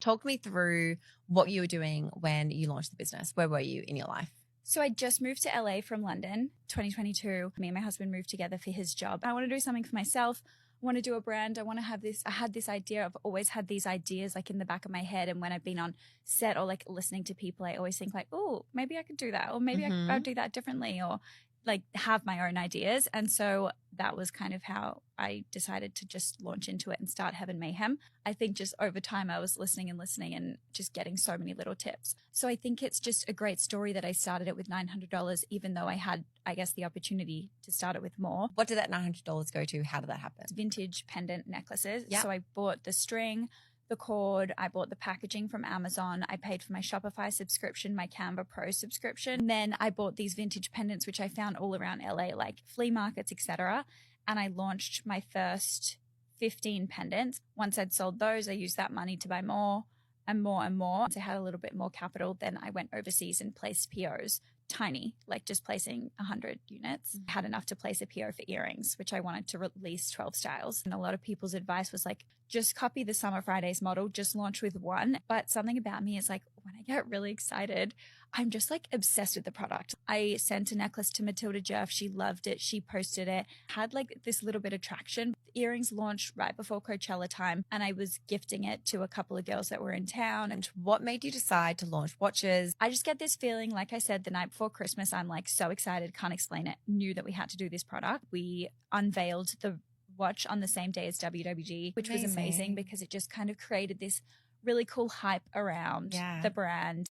Talk me through what you were doing when you launched the business. Where were you in your life? So I just moved to LA from London, 2022. Me and my husband moved together for his job. I want to do something for myself. I want to do a brand. I want to have this. I had this idea. I've always had these ideas like in the back of my head. And when I've been on set or like listening to people, I always think like, oh, maybe I could do that. Or maybe I would do that differently, or like have my own ideas. And so that was kind of how I decided to just launch into it and start Heaven Mayhem. I think just over time I was listening and just getting so many little tips. So I think it's just a great story that I started it with $900, even though I had, I guess, the opportunity to start it with more. What did that $900 go to? How did that happen? Vintage pendant necklaces. Yep. So I bought the string, the cord, I bought the packaging from Amazon. I paid for my Shopify subscription, my Canva Pro subscription. And then I bought these vintage pendants, which I found all around LA, like flea markets, etc. And I launched my first 15 pendants. Once I'd sold those, I used that money to buy more and more and more. Once I had a little bit more capital, then I went overseas and placed POs. Tiny, like just placing 100 units. I had enough to place a PO for earrings, which I wanted to release 12 styles. And a lot of people's advice was like, just copy the Summer Fridays model, just launch with one. But something about me is like, when I get really excited, I'm just like obsessed with the product. I sent a necklace to Matilda Jeff. She loved it. She posted it, had like this little bit of traction. The earrings launched right before Coachella time, and I was gifting it to a couple of girls that were in town. And what made you decide to launch watches? I just get this feeling, like I said, the night before Christmas, I'm like so excited, can't explain it. Knew that we had to do this product. We unveiled the watch on the same day as WWD, which was amazing because it just kind of created this really cool hype around the brand.